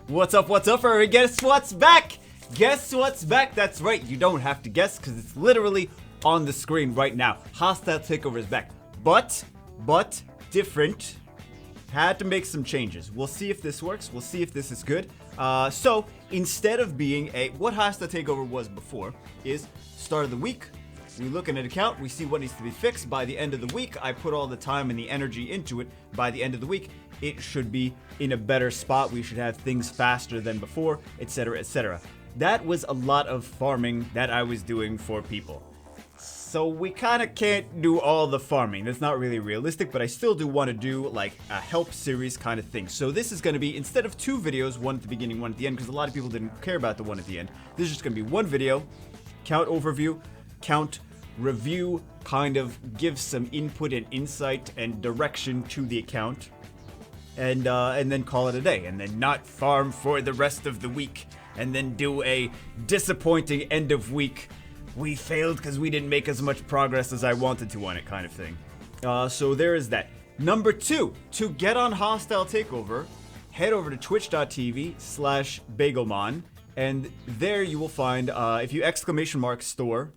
What's up, everybody? Guess what's back? Guess what's back? That's right, you don't have to guess because it's literally on the screen right now. Hostile Takeover is back. But, different. Had to make some changes. We'll see if this works. We'll see if this is good. So, instead of being what Hostile Takeover was before is start of the week. We look at an account, we see what needs to be fixed. By the end of the week, I put all the time and the energy into it. By the end of the week, it should be in a better spot. We should have things faster than before, etc., etc. That was a lot of farming that I was doing for people. So we kind of can't do all the farming. That's not really realistic, but I still do want to do like a help series kind of thing. So this is going to be, instead of two videos, one at the beginning, one at the end, because a lot of people didn't care about the one at the end. This is just going to be one video, count overview, count review, kind of give some input and insight and direction to the account, and then call it a day, and then not farm for the rest of the week, and then do a disappointing end of week. We failed because we didn't make as much progress as I wanted to on it kind of thing. So there is that. Number 2, to get on Hostile Takeover, head over to twitch.tv/Bagelmon, and there you will find, if you !store,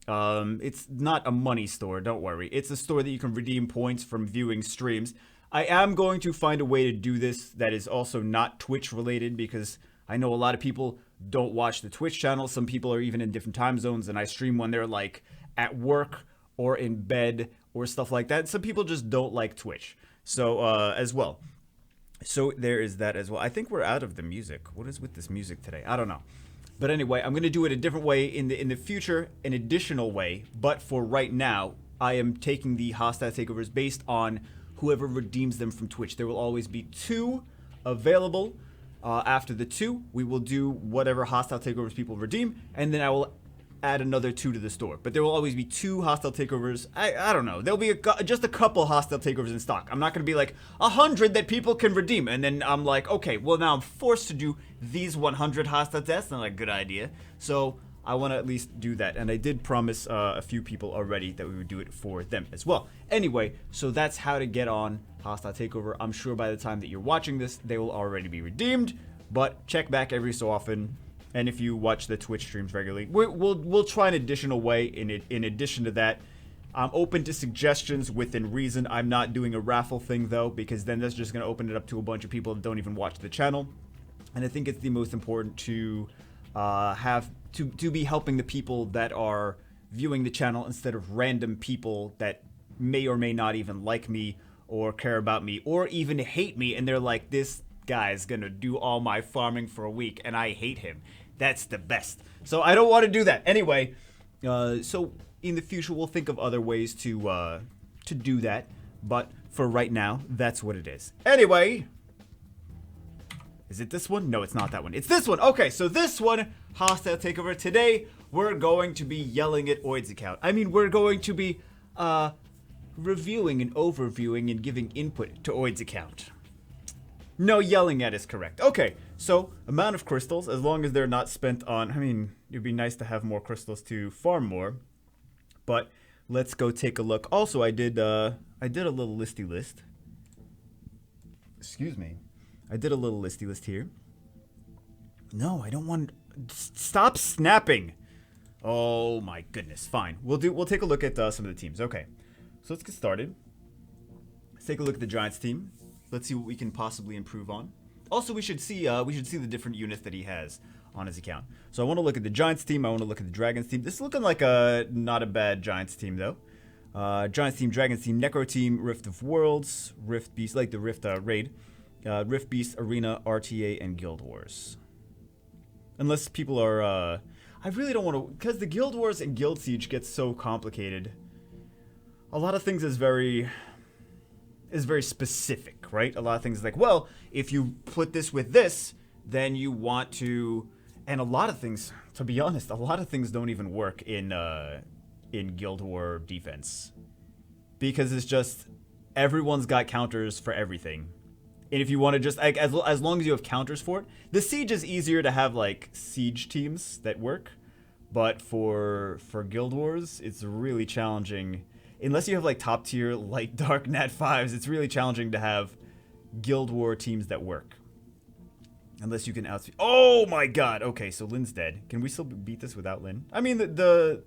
it's not a money store, don't worry. It's a store that you can redeem points from viewing streams. I am going to find a way to do this that is also not Twitch related, because I know a lot of people don't watch the Twitch channel. Some people are even in different time zones, and I stream when they're like at work or in bed or stuff like that. Some people just don't like Twitch. So, as well. So there is that as well. I think we're out of the music. What is with this music today? I don't know. But anyway, I'm going to do it a different way in the future, an additional way. But for right now, I am taking the Hostile Takeovers based on whoever redeems them from Twitch. There will always be 2 available. After the 2, we will do whatever Hostile Takeovers people redeem, and then I will add another 2 to the store. But there will always be 2 Hostile Takeovers. I don't know. There'll be just a couple Hostile Takeovers in stock. I'm not going to be like 100 that people can redeem, and then I'm like, okay, well now I'm forced to do these 100 Hostile Tests. Not a good idea. So I want to at least do that, and I did promise a few people already that we would do it for them as well. Anyway, so that's how to get on Hostile Takeover. I'm sure by the time that you're watching this, they will already be redeemed, but check back every so often. And if you watch the Twitch streams regularly, we'll try an additional way. In addition to that, I'm open to suggestions within reason. I'm not doing a raffle thing though, because then that's just going to open it up to a bunch of people that don't even watch the channel. And I think it's the most important to to be helping the people that are viewing the channel instead of random people that may or may not even like me or care about me or even hate me, and they're like, this guy's gonna do all my farming for a week and I hate him. That's the best. So I don't want to do that. Anyway, so in the future we'll think of other ways to do that, but for right now, that's what it is. Anyway, is it this one? No, it's not that one. It's this one. Okay, so this one, Hostile Takeover. Today, we're going to be yelling at Oid's account. I mean, we're going to be reviewing and overviewing and giving input to Oid's account. No, yelling at is correct. Okay, so amount of crystals, as long as they're not spent on, I mean, it'd be nice to have more crystals to farm more, but let's go take a look. Also, I did a little listy list. Excuse me. I did a little listy list here. No, I don't want. Stop snapping. Oh my goodness. Fine. We'll take a look at some of the teams. Okay, so let's get started. Let's take a look at the Giants team. Let's see what we can possibly improve on. Also, we should see the different units that he has on his account. So I want to look at the Giants team. I want to look at the Dragons team. This is looking like not a bad Giants team though. Giants team, Dragons team, Necro team, Rift of Worlds, Rift Beast, like the Rift raid. Rift Beast, Arena, RTA, and Guild Wars. Unless people are, I really don't want to, because the Guild Wars and Guild Siege gets so complicated. A lot of things is very specific, right? A lot of things like, well, if you put this with this, then you want to, and a lot of things, to be honest, a lot of things don't even work in Guild War defense. Because it's just, everyone's got counters for everything. And if you want to just, like, as long as you have counters for it, the Siege is easier to have, like, Siege teams that work. But for Guild Wars, it's really challenging. Unless you have, like, top tier, light, dark, nat 5s, it's really challenging to have Guild War teams that work. Unless you can outspeed. Oh my god. Okay, so Lynn's dead. Can we still beat this without Lynn? I mean, the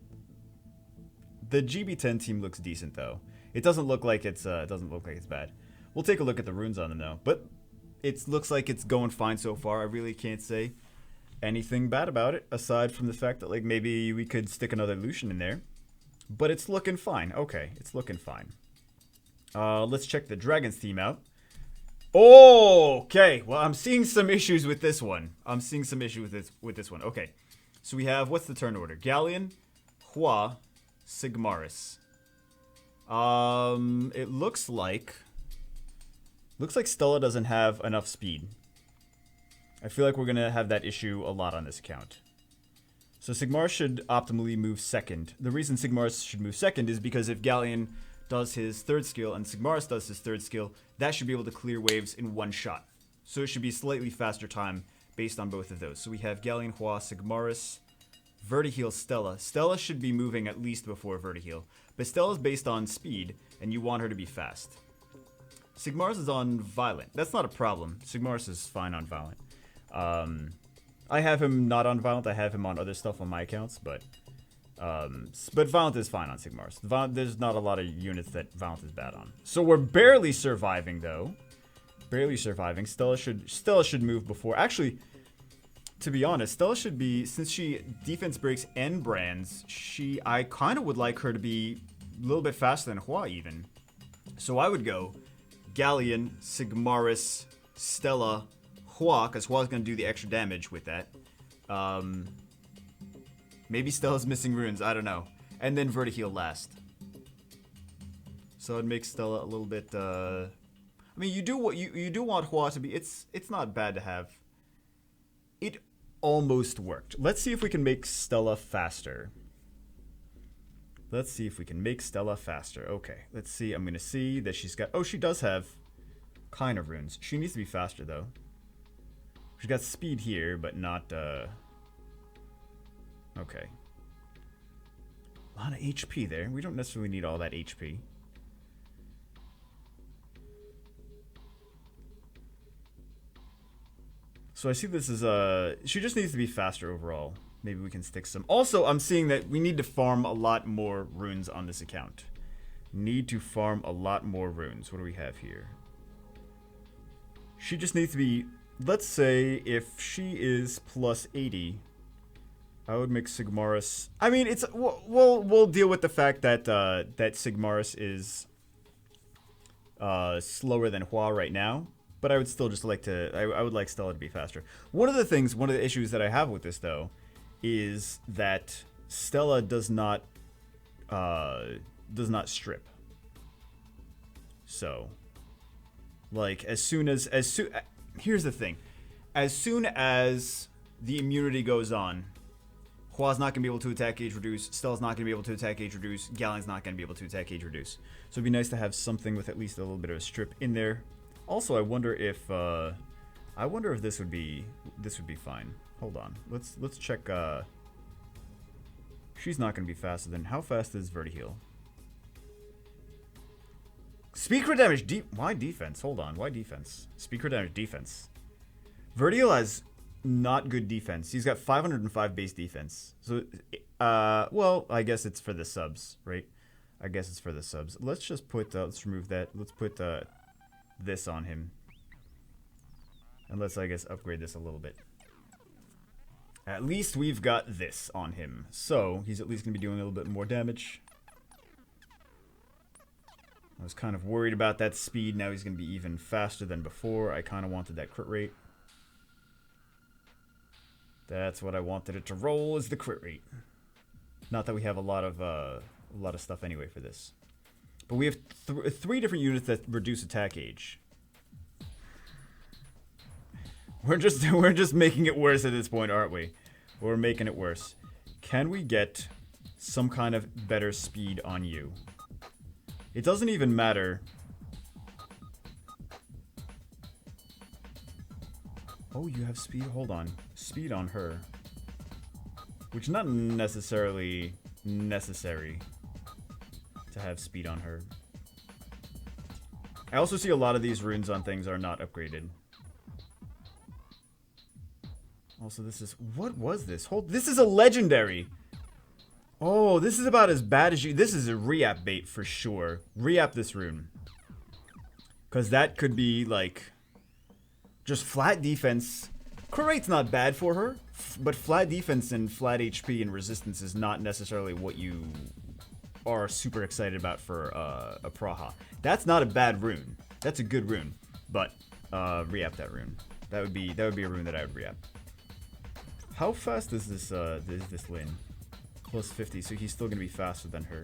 GB10 team looks decent though. It doesn't look like it's bad. We'll take a look at the runes on them though. But it looks like it's going fine so far. I really can't say anything bad about it aside from the fact that like maybe we could stick another Lucian in there. But it's looking fine. Okay, it's looking fine. Let's check the Dragons team out. Okay, well, I'm seeing some issues with this one. Okay, so we have, what's the turn order? Galleon, Hua, Sigmaris. It looks like Stella doesn't have enough speed. I feel like we're gonna have that issue a lot on this account. So Sigmaris should optimally move second. The reason Sigmaris should move second is because if Galleon does his third skill and Sigmaris does his third skill, that should be able to clear waves in one shot. So it should be slightly faster time based on both of those. So we have Galleon, Hua, Sigmaris, Vertiheal, Stella. Stella should be moving at least before Vertiheal. But Stella's based on speed, and you want her to be fast. Sigmaris is on Violent. That's not a problem. Sigmaris is fine on Violent. I have him not on Violent. I have him on other stuff on my accounts, but Violent is fine on Sigmaris. There's not a lot of units that Violent is bad on. So we're barely surviving, though. Barely surviving. Stella should move before. Actually, to be honest, Stella should be, since she defense breaks and brands, I kind of would like her to be a little bit faster than Hua even. So I would go Galleon, Sigmaris, Stella, Hua, because Hua's going to do the extra damage with that. Maybe Stella's missing runes, I don't know. And then Vertiheal last. So it makes Stella a little bit, I mean, you do want Hua to be, it's not bad to have. It almost worked. Let's see if we can make Stella faster. Okay, let's see. I'm going to see that she's got, oh, she does have kind of runes. She needs to be faster, though. She's got speed here, but not, okay. A lot of HP there. We don't necessarily need all that HP. So I see this is, she just needs to be faster overall. Maybe we can stick some. Also, I'm seeing that we need to farm a lot more runes on this account. Need to farm a lot more runes. What do we have here? She just needs to be, let's say if she is plus 80, I would make Sigmaris. I mean, it's we'll deal with the fact that that Sigmaris is slower than Hua right now, but I would still just like to. I would like Stella to be faster. One of the issues that I have with this though, is that Stella does not strip. So, like here's the thing, as soon as the immunity goes on, Hua's not going to be able to attack Age Reduce, Stella's not going to be able to attack Age Reduce, Galleon's not going to be able to attack Age Reduce. So it'd be nice to have something with at least a little bit of a strip in there. Also, I wonder if this would be fine. Hold on. Let's check, she's not going to be faster than, how fast is Vertiheal? Speed crit damage, why defense? Hold on, why defense? Speed crit damage, defense. Vertiheal has not good defense. He's got 505 base defense. So, well, I guess it's for the subs, right? I guess it's for the subs. Let's just put, let's remove that. Let's put this on him. And let's, I guess, upgrade this a little bit. At least we've got this on him. So, he's at least going to be doing a little bit more damage. I was kind of worried about that speed. Now he's going to be even faster than before. I kind of wanted that crit rate. That's what I wanted it to roll, is the crit rate. Not that we have a lot of stuff anyway for this. But we have three different units that reduce attack age. We're just making it worse at this point, aren't we? We're making it worse. Can we get some kind of better speed on you? It doesn't even matter. Oh, you have speed? Hold on. Speed on her. Which is not necessarily necessary to have speed on her. I also see a lot of these runes on things are not upgraded. Also, this is... What was this? Hold... This is a legendary! Oh, this is about as bad as you... This is a re-app bait for sure. Re-app this rune. Because that could be, like... Just flat defense. Crit rate's not bad for her. But flat defense and flat HP and resistance is not necessarily what you are super excited about for a Praha. That's not a bad rune. That's a good rune. But, re-app that rune. That would be a rune that I would re-app. How fast is this Lin? Plus 50, so he's still gonna be faster than her.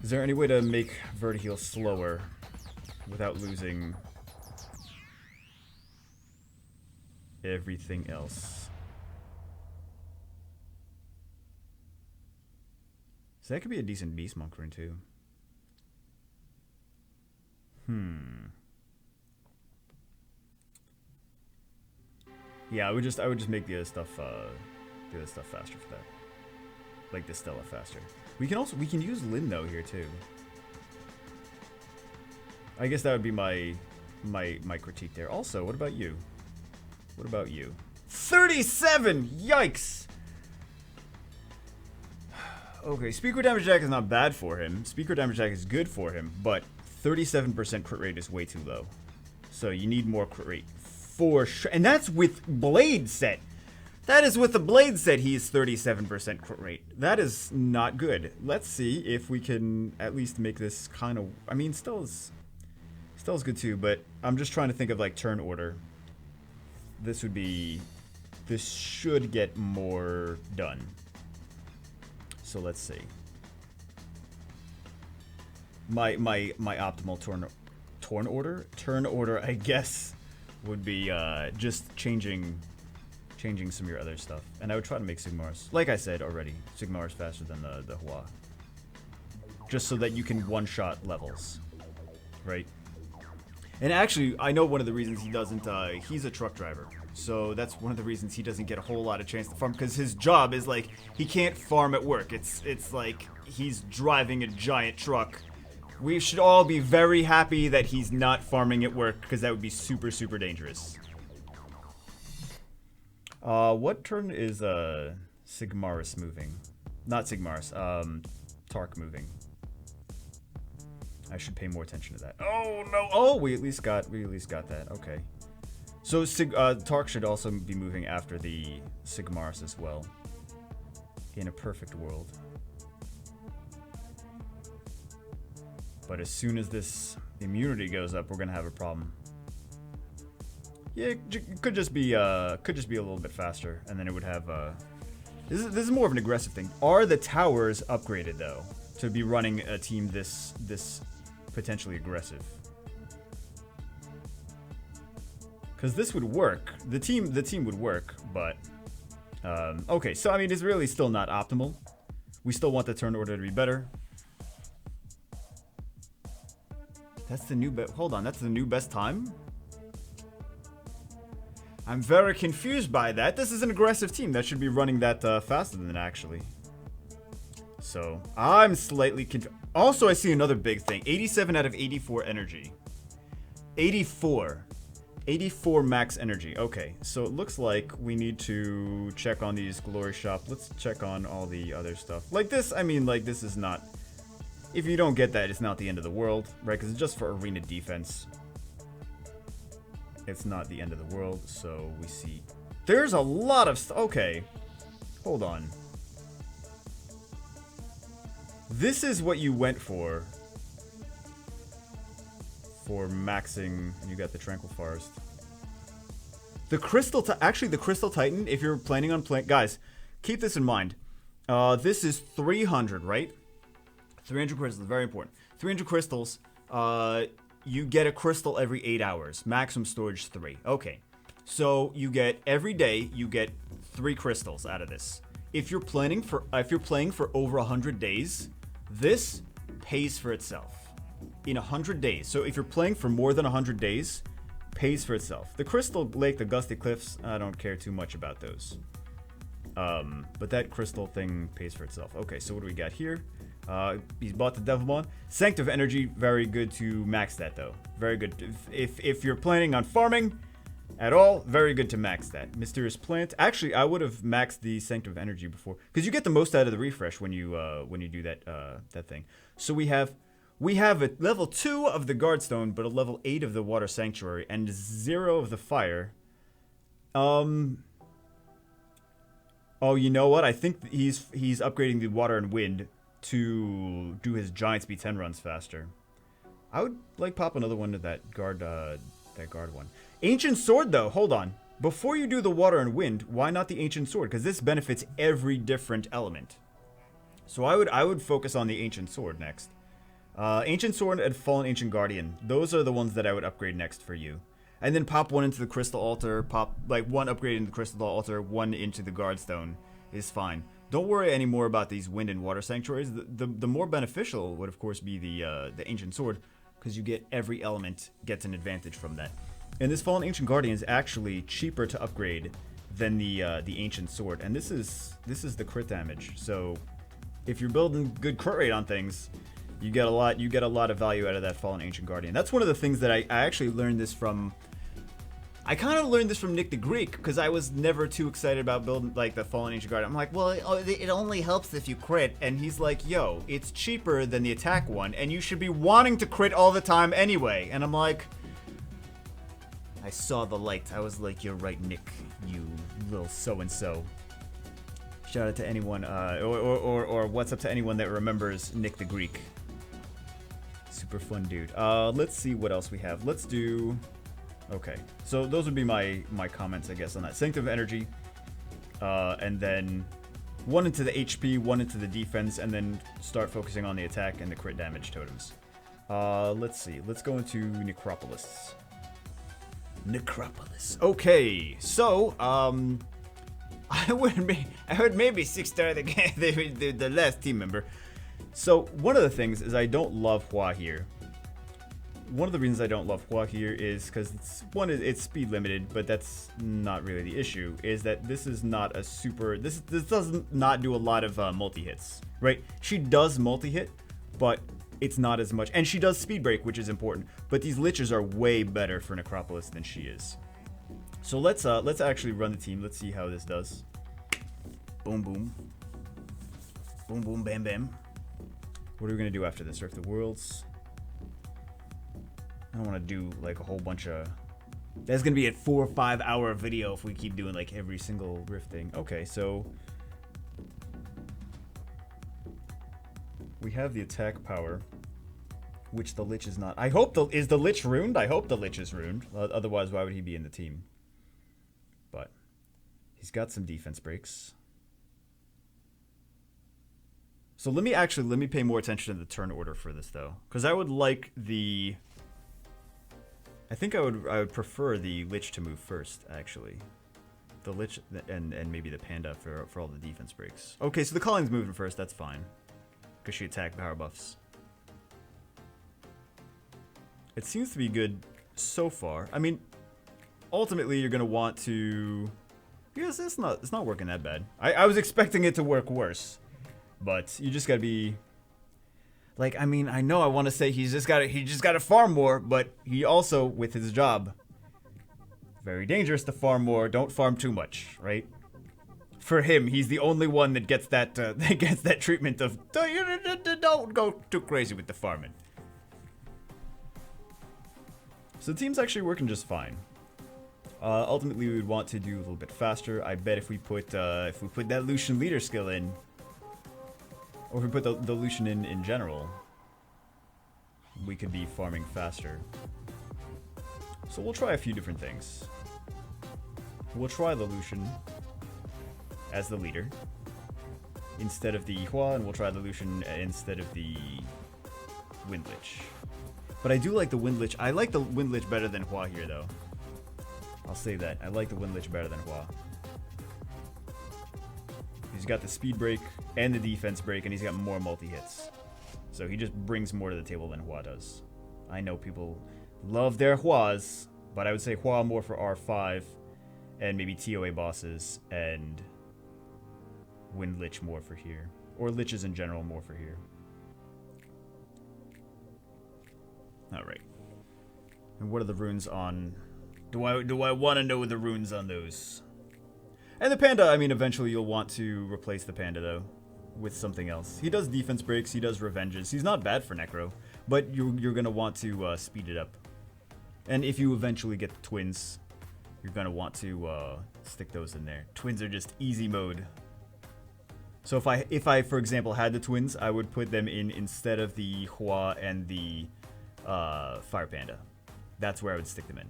Is there any way to make Vertiheal slower without losing everything else? So that could be a decent Beast Monk rune too. Yeah, I would just make the other stuff faster for that. Like the Stella faster. We can use Lin though here too. I guess that would be my critique there. Also, what about you? What about you? 37! Yikes! Okay, Speaker Damage Attack is not bad for him. Speaker Damage Attack is good for him, but 37% crit rate is way too low. So you need more crit rate. For sure. And that's with Blade set. That is with the Blade set, he's 37% crit rate. That is not good. Let's see if we can at least make this kind of... I mean, Stella's good too, but I'm just trying to think of like turn order. This should get more done. So let's see. My optimal turn order, I guess, would be just changing some of your other stuff. And I would try to make Sigmar's, like I said already, Sigmar's faster than the Hua. Just so that you can one-shot levels, right? And actually, I know one of the reasons he doesn't, he's a truck driver. So that's one of the reasons he doesn't get a whole lot of chance to farm, because his job is like, he can't farm at work. It's like he's driving a giant truck. We should all be very happy that he's not farming at work, because that would be super, super dangerous. What turn is Sigmaris moving? Not Sigmaris, Tark moving. I should pay more attention to that. Oh no! Oh, we at least got that. Okay. So Tark should also be moving after the Sigmaris as well. In a perfect world. But as soon as this immunity goes up, we're gonna have a problem. Yeah, it could just be a little bit faster, and then it would have. This is more of an aggressive thing. Are the towers upgraded though to be running a team this potentially aggressive? Because this would work. The team would work, but okay. So I mean, it's really still not optimal. We still want the turn order to be better. That's the new best. Hold on, that's the new best time? I'm very confused by that. This is an aggressive team that should be running that faster than that, actually. So, I'm slightly confused. Also, I see another big thing. 87 out of 84 energy. 84. 84 max energy. Okay, so it looks like we need to check on these glory shop. Let's check on all the other stuff. Like this, I mean, like, this is not... If you don't get that, it's not the end of the world, right? Because it's just for arena defense. It's not the end of the world, so we see... There's a lot of... Okay. Hold on. This is what you went for. For maxing... You got the Tranquil Forest. The Crystal... Actually, the Crystal Titan, if you're planning on playing... Guys, keep this in mind. This is 300, right? 300 crystals, very important. 300 crystals, you get a crystal every 8 hours. Maximum storage 3. Okay. So you get every day you get 3 crystals out of this. If you're playing for over 100 days, this pays for itself. In 100 days. So if you're playing for more than 100 days, pays for itself. The Crystal Lake, the Gusty Cliffs, I don't care too much about those. But that crystal thing pays for itself. Okay, so what do we got here? He's bought the Devilmon. Sanctum of Energy, very good to max that though. Very good. If you're planning on farming, at all, very good to max that. Mysterious Plant. Actually, I would have maxed the Sanctum of Energy before, because you get the most out of the refresh when you do that that thing. So we have a level 2 of the Guardstone, but a level 8 of the Water Sanctuary, and 0 of the Fire. Oh, you know what? I think he's upgrading the Water and Wind to do his Giant Speed 10 runs faster. I would like pop another one to that guard one. Ancient Sword though, hold on. Before you do the Water and Wind, why not the Ancient Sword? Because this benefits every different element. So I would focus on the Ancient Sword next. Ancient Sword and Fallen Ancient Guardian. Those are the ones that I would upgrade next for you. And then pop one into the Crystal Altar, pop like one upgrade into the Crystal Altar, one into the Guardstone is fine. Don't worry anymore about these Wind and Water Sanctuaries. The more beneficial would of course be the Ancient Sword, because you get every element gets an advantage from that. And this Fallen Ancient Guardian is actually cheaper to upgrade than the Ancient Sword, and this is the crit damage. So if you're building good crit rate on things, you get a lot of value out of that Fallen Ancient Guardian. That's one of the things that I actually learned this from. I kind of learned this from Nick the Greek, because I was never too excited about building like the Fallen Ancient Guardian. I'm like, well, it only helps if you crit, and he's like, yo, it's cheaper than the attack one, and you should be wanting to crit all the time anyway. And I'm like, I saw the light. I was like, you're right, Nick, you little so-and-so. Shout out to anyone, or what's up to anyone that remembers Nick the Greek. Super fun dude. Let's see what else we have. Let's do... Okay, so those would be my comments, I guess, on that. Sanctum of Energy, and then one into the HP, one into the defense, and then start focusing on the attack and the crit damage totems. Let's see. Let's go into Necropolis. Necropolis. Okay, so, I would maybe 6-star the last team member. So, one of the things is I don't love Hua here. One of the reasons I don't love Hua here is because it's speed limited, but that's not really the issue. Is that this is not a super... This does not do a lot of multi-hits, right? She does multi-hit, but it's not as much. And she does speed break, which is important. But these liches are way better for Necropolis than she is. So let's actually run the team. Let's see how this does. Boom, boom. Boom, boom, bam, bam. What are we going to do after this? Rift the Worlds. I don't want to do like a whole bunch of... That's going to be a 4 or 5 hour video if we keep doing like every single rift thing. Okay, so... We have the attack power, which the Lich is not. I hope is the Lich ruined? I hope the Lich is ruined. Otherwise, why would he be in the team? But he's got some defense breaks. So let me pay more attention to the turn order for this though, because I would like the... I think I would prefer the Lich to move first, actually. The Lich and maybe the Panda for all the defense breaks. Okay, so the Colling's moving first, that's fine. Because she attacked power buffs. It seems to be good so far. I mean, ultimately you're going to want to... Yes, it's not working that bad. I was expecting it to work worse. But you just got to be... Like, I mean, I know I want to say he just got to farm more, but he also, with his job, very dangerous to farm more. Don't farm too much, right? For him, he's the only one that gets that treatment of don't go too crazy with the farming. So the team's actually working just fine. Ultimately, we would want to do a little bit faster. I bet if we put that Lucian leader skill in. Or if we put the Lucian in general, we could be farming faster. So we'll try a few different things. We'll try the Lucian as the leader instead of the Hua, and we'll try the Lucian instead of the Wind Lich. But I do like the Wind Lich. I like the Wind Lich better than Hua here, though. I'll say that. I like the Wind Lich better than Hua. He's got the speed break and the defense break, and he's got more multi-hits. So he just brings more to the table than Hua does. I know people love their Huas, but I would say Hua more for R5, and maybe TOA bosses, and Wind Lich more for here. Or Liches in general more for here. Alright. And what are the runes on... Do I want to know the runes on those? And the panda, I mean, eventually you'll want to replace the panda, though, with something else. He does defense breaks, he does revenges. He's not bad for Necro, but you're going to want to speed it up. And if you eventually get the twins, you're going to want to stick those in there. Twins are just easy mode. So if I, for example, had the twins, I would put them in instead of the Hua and the Fire Panda. That's where I would stick them in.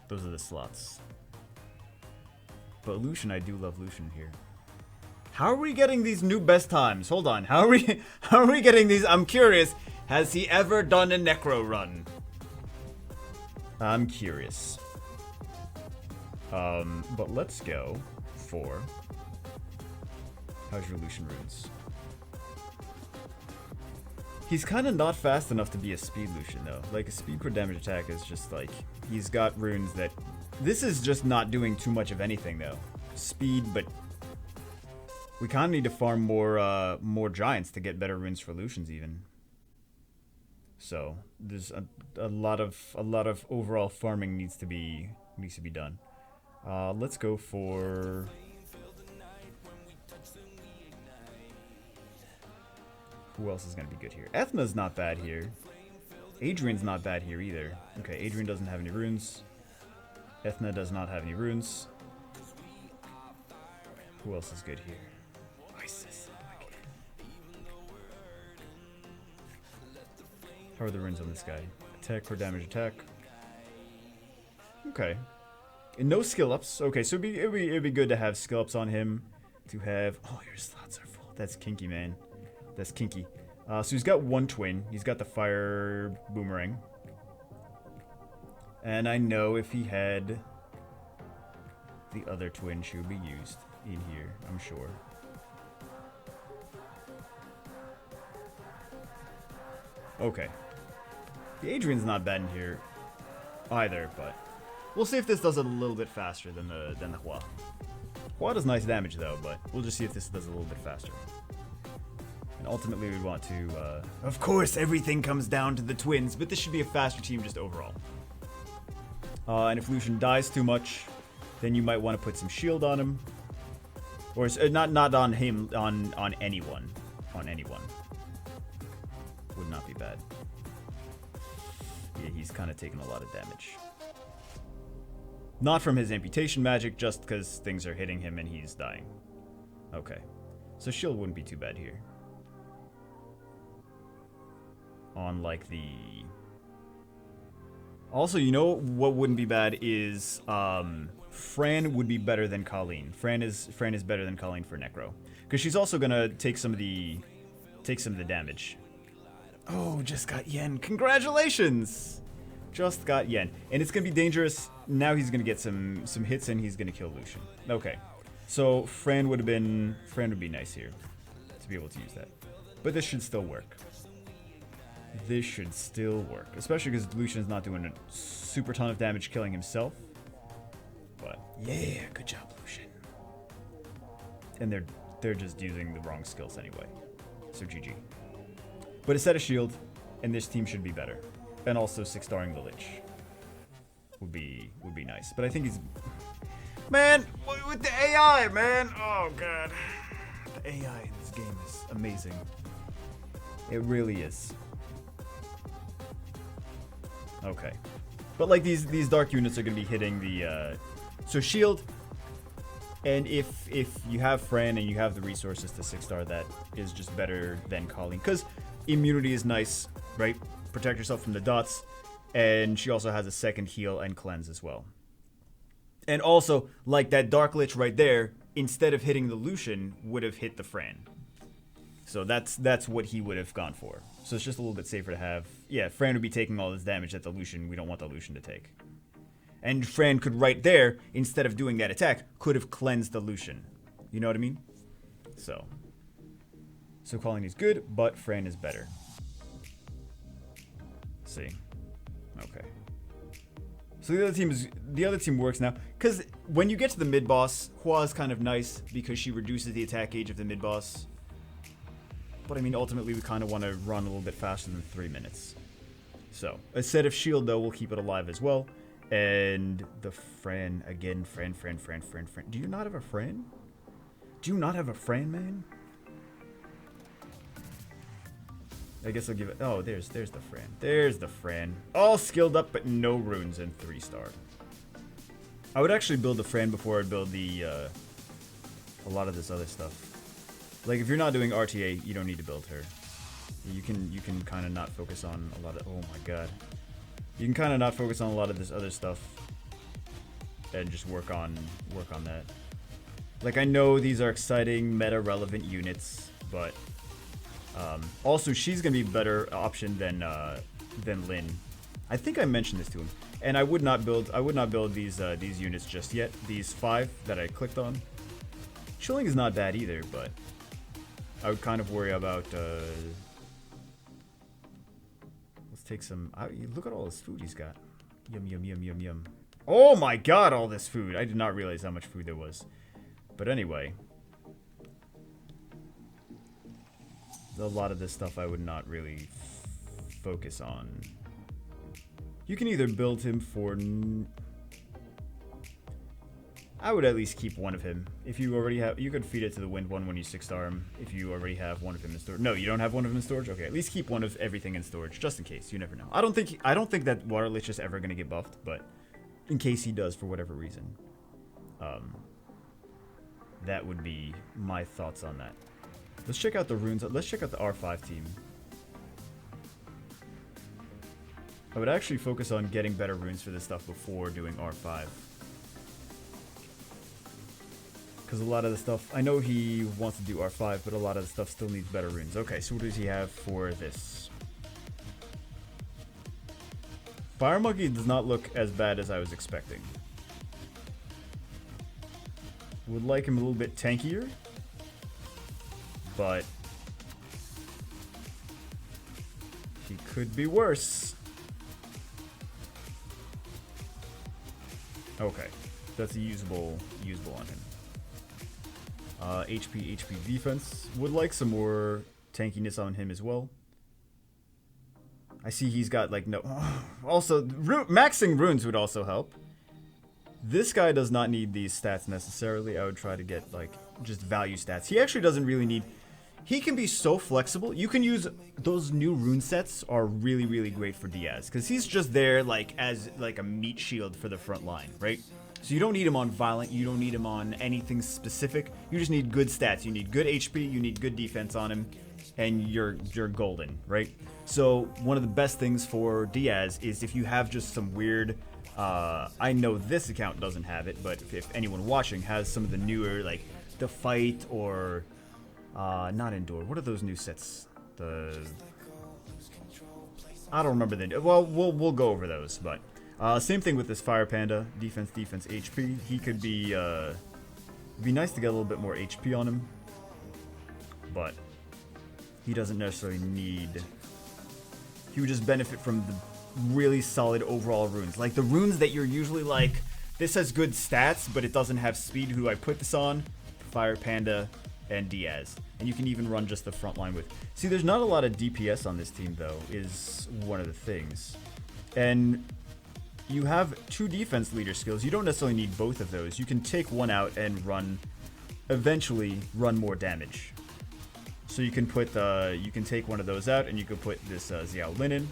Those are the slots. But Lucian, I do love Lucian here. How are we getting these new best times? Hold on. How are we getting these? I'm curious. Has he ever done a Necro run? I'm curious. But let's go for... How's your Lucian runes? He's kind of not fast enough to be a speed Lucian, though. Like, a speed crit damage attack is just like... He's got runes that... This is just not doing too much of anything, though. Speed, but... We kind of need to farm more giants to get better runes for Lucians, even. So, there's a lot of overall farming needs to be done. Let's go for... Who else is going to be good here? Ethna's not bad here. Adrian's not bad here either. Okay, Adrian doesn't have any runes. Ethna does not have any runes. Who else is good here? Isis. How are the runes on this guy? Attack or damage attack. Okay. And no skill ups. Okay, so it'd be good to have skill ups on him. To have... Oh, your slots are full. That's kinky, man. That's kinky. So he's got one twin. He's got the fire boomerang. And I know if he had the other twin, she would be used in here, I'm sure. Okay. The Adrian's not bad in here either, but we'll see if this does it a little bit faster than the Hua. Hua does nice damage though, but we'll just see if this does it a little bit faster. And ultimately we'd want to, of course everything comes down to the twins, but this should be a faster team just overall. And if Lucian dies too much, then you might want to put some shield on him. Or not on him, on anyone. On anyone. Would not be bad. Yeah, he's kind of taking a lot of damage. Not from his amputation magic, just because things are hitting him and he's dying. Okay. So shield wouldn't be too bad here. On like the... Also, you know what wouldn't be bad is Fran would be better than Colleen. Fran is better than Colleen for Necro, because she's also gonna take some of the damage. Oh, just got Yen. Congratulations! Just got Yen, and it's gonna be dangerous. Now he's gonna get some hits and he's gonna kill Lucian. Okay, so Fran would be nice here to be able to use that, but this should still work. This should still work, especially because Lucian's not doing a super ton of damage killing himself. But yeah, good job, Lucian. And they're just using the wrong skills anyway, so GG. But a set of shield, and this team should be better. And also 6-starring the Lich would be nice. But I think he's... Man, with the AI, man! Oh god, the AI in this game is amazing. It really is. Okay. But like these dark units are going to be hitting the so shield, and if you have Fran and you have the resources to 6-star, that is just better than Colleen, cuz immunity is nice, right? Protect yourself from the dots, and she also has a second heal and cleanse as well. And also, like that Dark Lich right there, instead of hitting the Lucian, would have hit the Fran. So that's what he would have gone for. So it's just a little bit safer to have... Yeah, Fran would be taking all this damage that the Lucian... We don't want the Lucian to take. And Fran could right there, instead of doing that attack, could have cleansed the Lucian. You know what I mean? So Colleen is good, but Fran is better. Let's see. Okay. So the other team works now. Because when you get to the mid-boss, Hua is kind of nice because she reduces the attack gauge of the mid-boss. But I mean, ultimately, we kind of want to run a little bit faster than 3 minutes. So, a set of shield, though, will keep it alive as well. And the Fran, again, Fran. Do you not have a Fran? Do you not have a Fran, man? I guess I'll give it... Oh, there's the Fran. There's the Fran. All skilled up, but no runes and 3-star. I would actually build the Fran before I'd build the, a lot of this other stuff. Like, if you're not doing RTA, you don't need to build her. You can kind of not focus on a lot of... Oh my god. You can kind of not focus on a lot of this other stuff. And just work on that. Like, I know these are exciting, meta-relevant units, but... also, she's gonna be a better option than Lynn. I think I mentioned this to him. And I would not build these units just yet. These 5 that I clicked on. Chilling is not bad either, but I would kind of worry about. Let's take some. Look at all this food he's got. Yum. Oh my god, all this food! I did not realize how much food there was. But anyway, a lot of this stuff I would not really focus on. You can either build him for... I would at least keep one of him. If you already have... You could feed it to the wind one when you 6-star him. If you already have one of him in storage. No, you don't have one of him in storage? Okay, at least keep one of everything in storage. Just in case. You never know. I don't think that Water Lich is ever going to get buffed. But in case he does for whatever reason. That would be my thoughts on that. Let's check out the runes. Let's check out the R5 team. I would actually focus on getting better runes for this stuff before doing R5. Because a lot of the stuff... I know he wants to do R5, but a lot of the stuff still needs better runes. Okay, so what does he have for this? Fire Monkey does not look as bad as I was expecting. Would like him a little bit tankier. But... he could be worse. Okay, that's a usable on him. HP defense. Would like some more tankiness on him as well. I see he's got like no... Also, maxing runes would also help. This guy does not need these stats necessarily. I would try to get like just value stats. He actually doesn't really need... He can be so flexible. You can use... Those new rune sets are really, really great for Diaz. Because he's just there like as like a meat shield for the front line, right? So you don't need him on Violent. You don't need him on anything specific. You just need good stats. You need good HP. You need good defense on him. And you're golden, right? So one of the best things for Diaz is if you have just some weird... I know this account doesn't have it, but if anyone watching has some of the newer, like the Fight or... not Endure. What are those new sets? I don't remember the... Well, we'll go over those, but... same thing with this Fire Panda. Defense, HP. He could be... it'd be nice to get a little bit more HP on him. But... he doesn't necessarily need... He would just benefit from the really solid overall runes. Like the runes that you're usually like... This has good stats, but it doesn't have speed. Who do I put this on? Fire Panda... and Diaz. And you can even run just the front line with... See, there's not a lot of DPS on this team, though, is one of the things. And you have 2 defense leader skills. You don't necessarily need both of those. You can take one out and run... eventually run more damage. So you can put you can take one of those out, and you could put this Xiao Linen.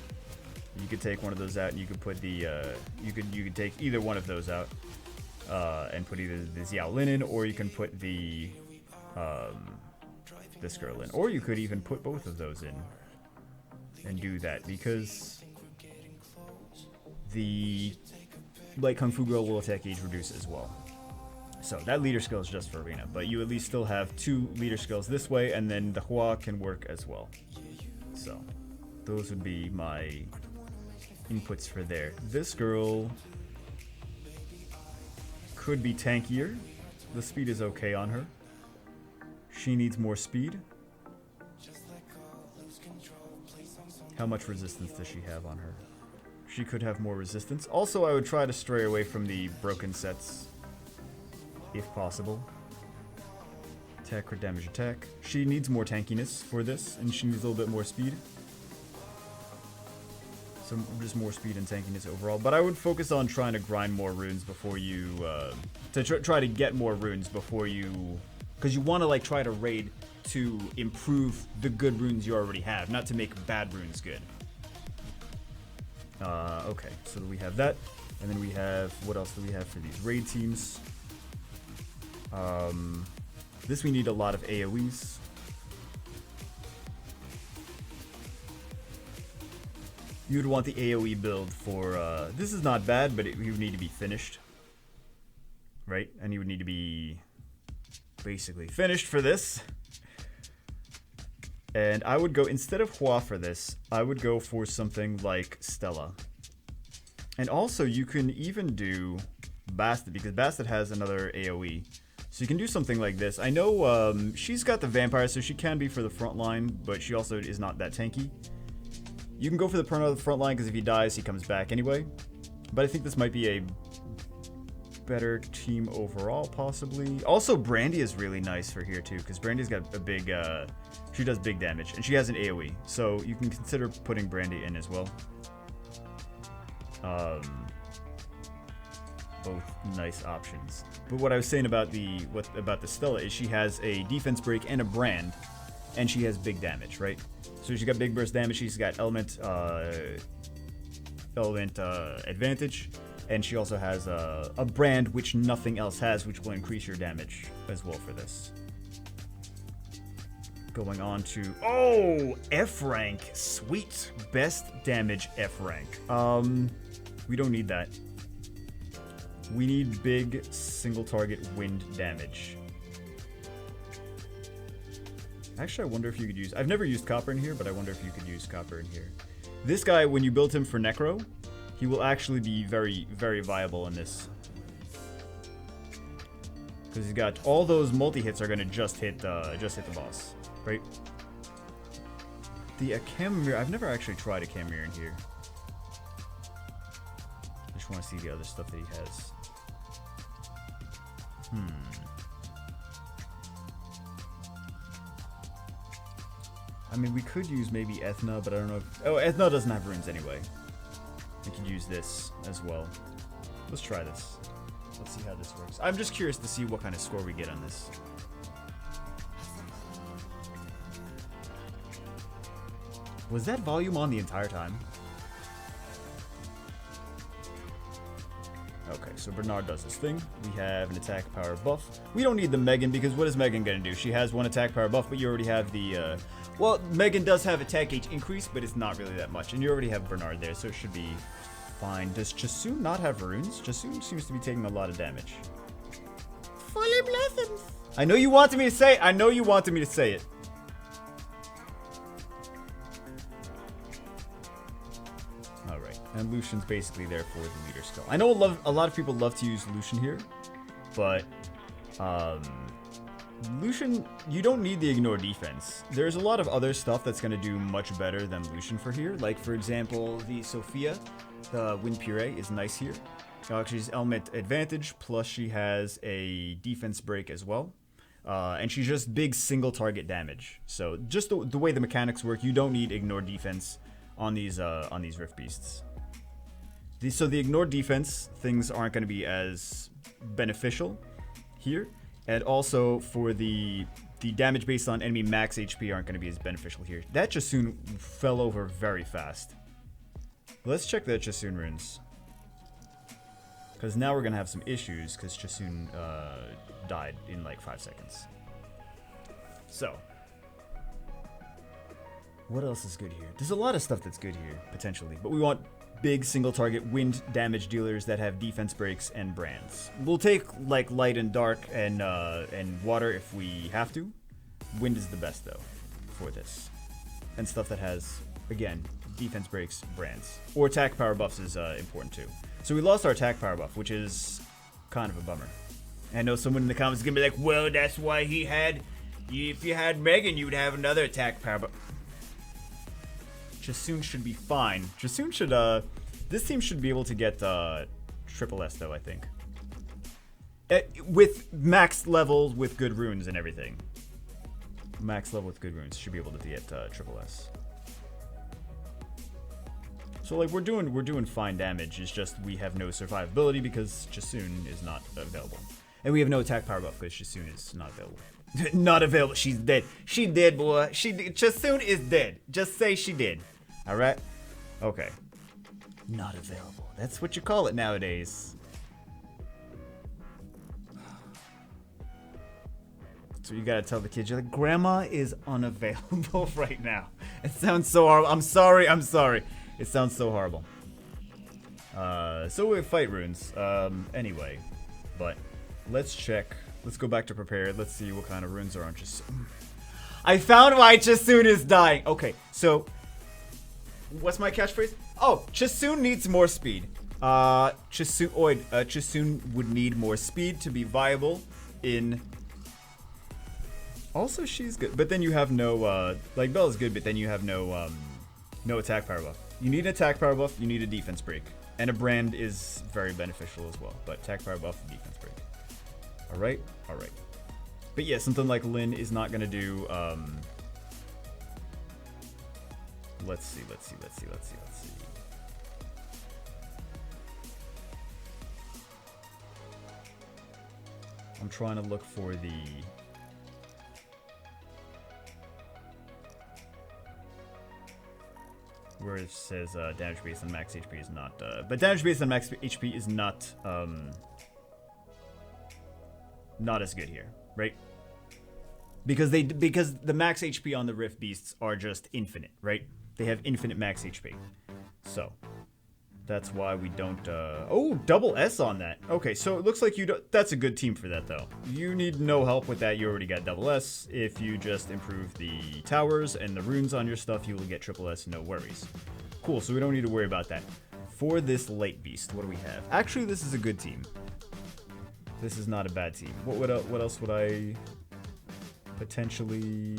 You could take one of those out, and you could put the... you could take either one of those out, and put either the Xiao Linen, or you can put the... this girl in, or you could even put both of those in and do that, because the Light Kung Fu Girl will attack age reduce as well. So that leader skill is just for arena, but you at least still have 2 leader skills this way, and then the Hua can work as well. So those would be my inputs for there. This girl could be tankier. The speed is okay on her. She needs more speed. How much resistance does she have on her? She could have more resistance. Also, I would try to stray away from the broken sets, if possible. Attack or damage attack. She needs more tankiness for this, and she needs a little bit more speed. So just more speed and tankiness overall. But I would focus on trying to grind more runes before you... try to get more runes before you... Because you want to like try to raid to improve the good runes you already have, not to make bad runes good. Okay, so we have that. And then we have... What else do we have for these raid teams? This we need a lot of AoEs. You would want the AoE build for, this is not bad, but you would need to be finished. Right? And you would need to be basically finished for this. And I would go, instead of Hua for this, I would go for something like Stella. And also you can even do Bastard, because Bastard has another AoE. So you can do something like this. I know she's got the vampire, so she can be for the front line, but she also is not that tanky. You can go for the Perno of the front line, because if he dies, he comes back anyway. But I think this might be a better team overall, possibly. Also, Brandy is really nice for here, too, because Brandy's got a big... she does big damage, and she has an AoE. So you can consider putting Brandy in as well. Both nice options. But what I was saying about the Stella is she has a defense break and a brand, and she has big damage, right? So she's got big burst damage, she's got element advantage, and she also has a brand which nothing else has, which will increase your damage as well for this. Going on to, oh, F rank, sweet, best damage F rank. We don't need that. We need big single target wind damage. Actually, I wonder if you could use... I've never used copper in here, but I wonder if you could use copper in here. This guy, when you build him for Necro, he will actually be very, very viable in this. Because he's got... All those multi-hits are going to just hit the boss, right? The cam mirror... I've never actually tried a cam mirror in here. I just want to see the other stuff that he has. I mean, we could use maybe Ethna, but I don't know if... Oh, Ethna doesn't have runes anyway. We could use this as well. Let's try this. Let's see how this works. I'm just curious to see what kind of score we get on this. Was that volume on the entire time? Okay, so Bernard does this thing. We have an attack power buff. We don't need the Megan, because what is Megan going to do? She has one attack power buff, but you already have the... Well, Megan does have attack H increase, but it's not really that much. And you already have Bernard there, so it should be fine. Does Chasun not have runes? Chasun seems to be taking a lot of damage. Fully blossoms. I know you wanted me to say it. I know you wanted me to say it. Alright, and Lucian's basically there for the leader skill. I know a lot of people love to use Lucian here, but Lucian, you don't need the ignore defense. There's a lot of other stuff that's going to do much better than Lucian for here. Like, for example, the Sophia, the Wind Puree, is nice here. She's element advantage, plus she has a defense break as well. And she's just big single target damage. So just the way the mechanics work, you don't need ignore defense on these Rift Beasts. So the ignore defense things aren't going to be as beneficial here. And also for the damage based on enemy max HP aren't going to be as beneficial here. That Chasun fell over very fast. Let's check the Chasun runes. Because now we're going to have some issues because Chasun died in like 5 seconds. So, what else is good here? There's a lot of stuff that's good here, potentially. But we want big single target wind damage dealers that have defense breaks and brands. We'll take like light and dark and water if we have to. Wind is the best though for this. And stuff that has, again, defense breaks, brands. Or attack power buffs is important too. So we lost our attack power buff, which is kind of a bummer. I know someone in the comments is gonna be like, well, that's why he had, if you had Megan, you would have another attack power buff. Chasun should be fine. Chasun should, this team should be able to get, triple S though, I think. With max levels with good runes and everything. Max level with good runes should be able to get, triple S. So like we're doing fine damage. It's just we have no survivability because Chasun is not available, and we have no attack power buff because Chasun is not available. Not available. She's dead. She dead, boy. Chasun is dead. Just say she did. All right. Okay. Not available. That's what you call it nowadays. So you gotta tell the kids, you're like, Grandma is unavailable right now. It sounds so horrible. I'm sorry. It sounds so horrible. So we have fight runes. Anyway, but let's check. Let's go back to prepared. Let's see what kind of runes are on Chasun. I found why Chasun is dying. Okay, so what's my catchphrase? Oh, Chasun needs more speed. Chasun would need more speed to be viable in. Also, she's good, but then you have no like Bella's good, but then you have no attack power buff. You need an attack power buff. You need a defense break, and a brand is very beneficial as well. But attack power buff, defense break. All right. But yeah, something like Lyn is not gonna do. Let's see. I'm trying to look for the. Where it says damage based on max HP is not, but damage based on max HP is not as good here, right? Because the max HP on the Rift Beasts are just infinite, right? They have infinite max HP, so that's why we don't. Oh, double S on that. Okay, so it looks like you don't. That's a good team for that though. You need no help with that. You already got double S. If you just improve the towers and the runes on your stuff, you will get triple S. No worries. Cool. So we don't need to worry about that. For this late beast, what do we have? Actually, this is a good team. This is not a bad team. What else would I potentially?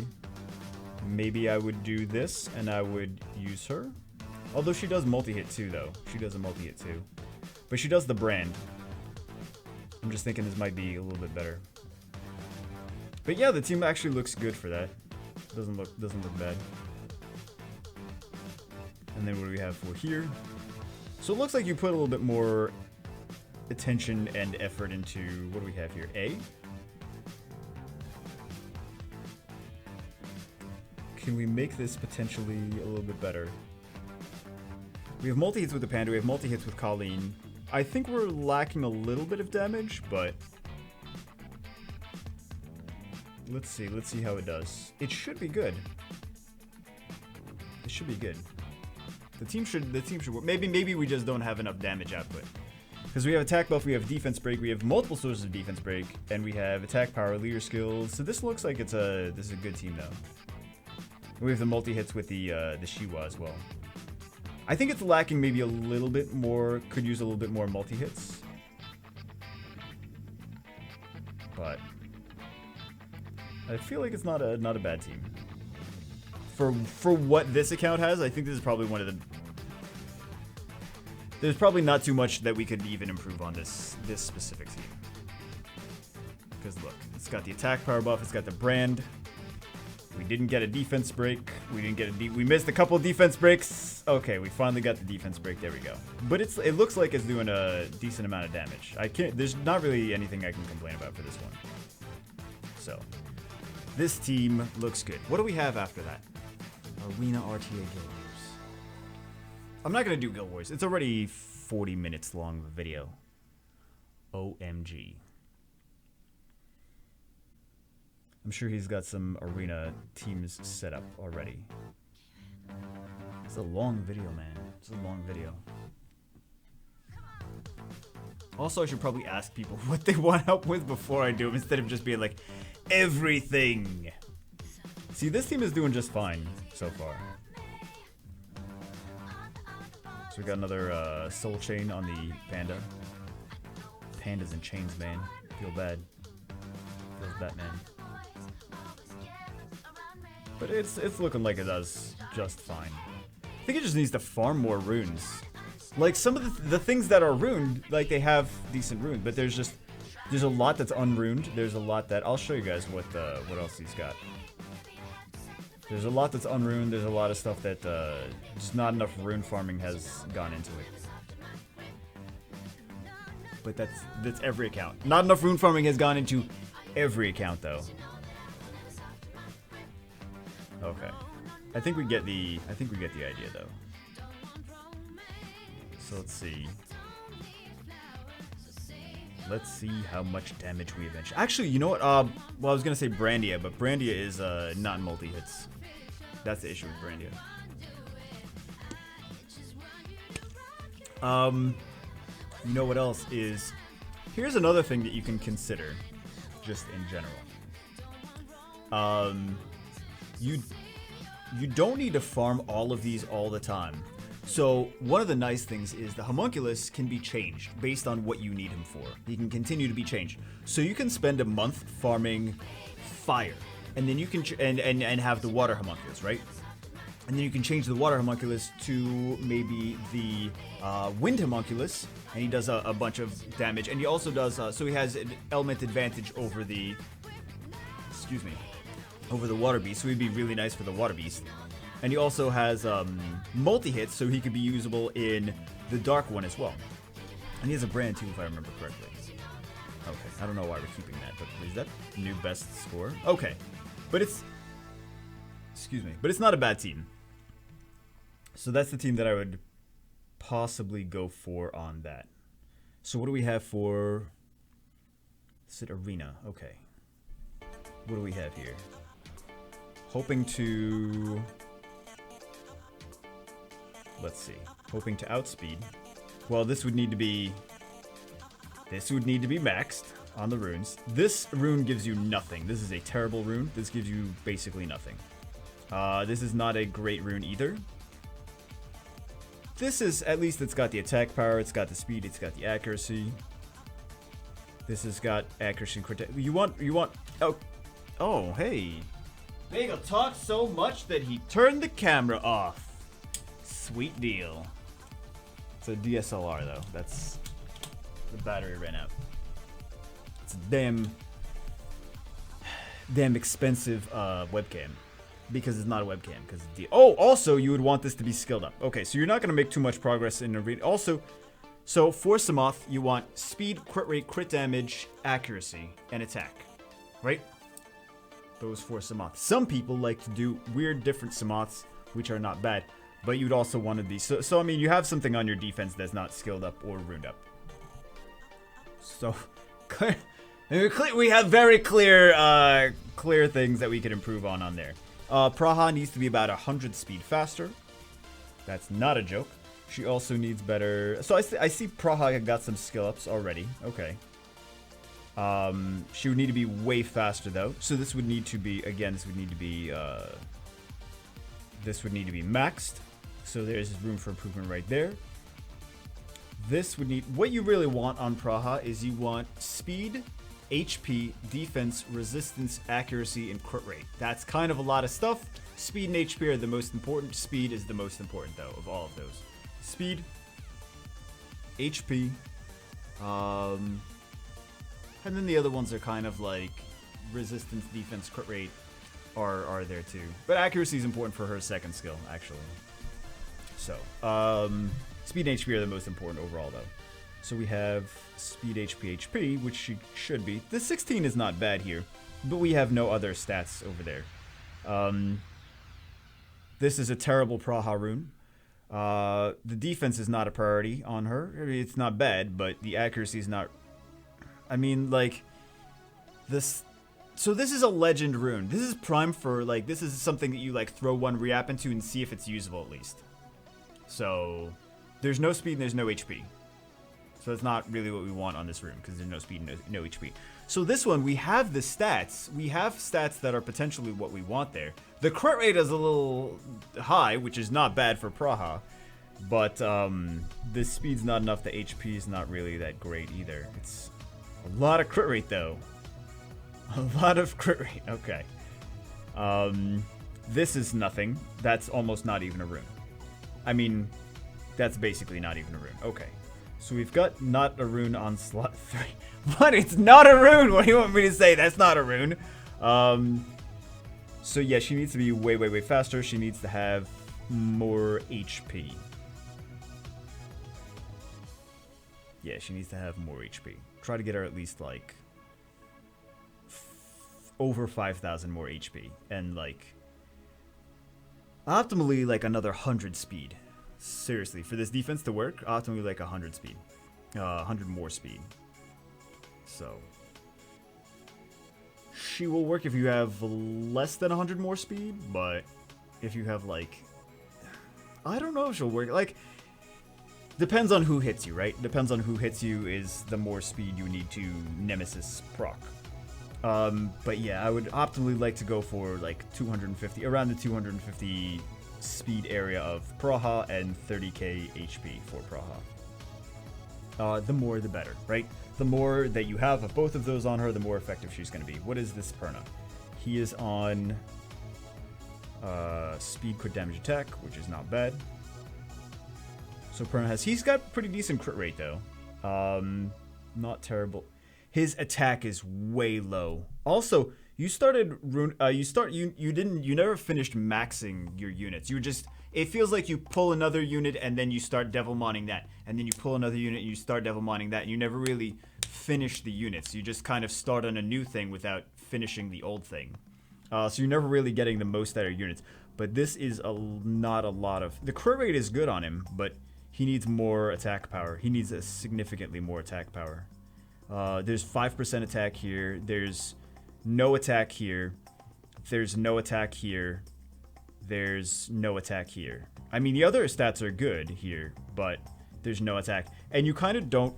Maybe I would do this, and I would use her. Although she does multi-hit too, though. She does a multi-hit too. But she does the brand. I'm just thinking this might be a little bit better. But yeah, the team actually looks good for that. Doesn't look bad. And then what do we have for here? So it looks like you put a little bit more attention and effort into, what do we have here? A? Can we make this potentially a little bit better? We have multi-hits with the Panda, we have multi-hits with Colleen. I think we're lacking a little bit of damage, but let's see how it does. It should be good. It should be good. The team should work. Maybe we just don't have enough damage output. Because we have attack buff, we have defense break, we have multiple sources of defense break, and we have attack power, leader skills. So this looks like this is a good team though. And we have the multi-hits with the Shiwa as well. I think it's lacking maybe a little bit more, could use a little bit more multi-hits. But I feel like it's not a bad team. For what this account has, I think this is probably one of the... There's probably not too much that we could even improve on this specific team. Because look, it's got the attack power buff, it's got the brand. We didn't get a defense break. We missed a couple defense breaks. Okay, we finally got the defense break. There we go. But it looks like it's doing a decent amount of damage. There's not really anything I can complain about for this one. So, this team looks good. What do we have after that? Arena RTA Guild Wars. I'm not gonna do Guild Wars. It's already 40 minutes long of a video. OMG. I'm sure he's got some arena teams set up already. It's a long video, man. It's a long video. Also, I should probably ask people what they want help with before I do them, instead of just being like, everything. See, this team is doing just fine so far. So we got another soul chain on the panda. Pandas and chains, man. Feel bad. Feels bad, man. But it's looking like it does just fine. I think it just needs to farm more runes. Like some of the things that are runed, like they have decent runes, but there's a lot that's unruned. There's a lot that I'll show you guys what else he's got. There's a lot that's unruined. There's a lot of stuff that just not enough rune farming has gone into it. But that's every account. Not enough rune farming has gone into every account though. Okay. I think we get the idea though. So let's see. Let's see how much damage we eventually... Actually, you know what? Well, I was gonna say Brandia, but Brandia is not multi-hits. That's the issue with Brandia. You know what else is... Here's another thing that you can consider, just in general. You don't need to farm all of these all the time. So one of the nice things is the homunculus can be changed based on what you need him for. He can continue to be changed. So you can spend a month farming fire, and then you can and have the water homunculus, right? And then you can change the water homunculus to maybe the wind homunculus, and he does a bunch of damage. And he also does so he has an element advantage over the over the water beast. So he'd be really nice for the water beast. And he also has multi-hits, so he could be usable in the dark one as well. And he has a brand too, if I remember correctly. Okay, I don't know why we're keeping that, but is that new best score? Okay, but it's... Excuse me. But it's not a bad team. So that's the team that I would possibly go for on that. So what do we have for... Is it Arena? Okay. What do we have here? Hoping to... Let's see. Hoping to outspeed. Well, this would need to be maxed on the runes. This rune gives you nothing. This is a terrible rune. This gives you basically nothing. This is not a great rune either. This is, at least it's got the attack power, it's got the speed, it's got the accuracy. This has got accuracy and crit. You want, oh, hey. Bagel talked so much that he turned the camera off. Sweet deal. It's a DSLR though. That's the battery ran out. It's a damn expensive webcam because it's not a webcam. Because oh, also you would want this to be skilled up. Okay, so you're not gonna make too much progress in arena. Also, so for Samoth, you want speed, crit rate, crit damage, accuracy, and attack, right? Those for Samoth. Some people like to do weird different Samoths, which are not bad. But you'd also want to be... So, I mean, you have something on your defense that's not skilled up or runed up. So, we have very clear clear things that we could improve on there. Praha needs to be about 100 speed faster. That's not a joke. She also needs better... So, I see Praha got some skill ups already. Okay. She would need to be way faster, though. So, this would need to be... Again, this would need to be... This would need to be maxed. So there's room for improvement right there. This would need... What you really want on Praha is you want speed, HP, defense, resistance, accuracy, and crit rate. That's kind of a lot of stuff. Speed and HP are the most important. Speed is the most important, though, of all of those. Speed, HP, and then the other ones are kind of like resistance, defense, crit rate are there too. But accuracy is important for her second skill, actually. So, speed and HP are the most important overall, though. So we have speed, HP, which she should be. The 16 is not bad here, but we have no other stats over there. This is a terrible Praha rune. The defense is not a priority on her. I mean, it's not bad, but the accuracy is not... I mean, like, this... So this is a legend rune. This is prime for, like, this is something that you, like, throw one reap into and see if it's usable, at least. So, there's no speed and there's no HP. So that's not really what we want on this rune, because there's no speed and no HP. So this one, we have the stats. We have stats that are potentially what we want there. The crit rate is a little high, which is not bad for Praha. But the speed's not enough. The HP is not really that great either. It's a lot of crit rate, though. A lot of crit rate. Okay. This is nothing. That's almost not even a rune. I mean, that's basically not even a rune. Okay. So we've got not a rune on slot 3. What? It's not a rune? What do you want me to say? That's not a rune. So yeah, she needs to be way, way, way faster. She needs to have more HP. Yeah, she needs to have more HP. Try to get her at least, like, over 5,000 more HP. And, like, optimally, like, another 100 speed. Seriously, for this defense to work, optimally, like, 100 speed. 100 more speed. So, she will work if you have less than 100 more speed, but if you have, like, I don't know if she'll work. Like, depends on who hits you, right? Depends on who hits you is the more speed you need to Nemesis proc. But yeah, I would optimally like to go for like 250, around the 250 speed area of Praha and 30k HP for Praha. The more the better, right? The more that you have of both of those on her, the more effective she's going to be. What is this Perna? He is on speed crit damage attack, which is not bad. So Perna he's got pretty decent crit rate though. Not terrible. His attack is way low. Also, you started you never finished maxing your units. You just, it feels like you pull another unit and then you start Devilmoning that, and then you pull another unit and you start Devilmoning that, and you never really finish the units. You just kind of start on a new thing without finishing the old thing. So you're never really getting the most out of your units. But this is not a lot of, the crit rate is good on him, but he needs more attack power. He needs a significantly more attack power. There's 5% attack here. There's no attack here. There's no attack here. There's no attack here. I mean, the other stats are good here, but there's no attack. And you kind of don't,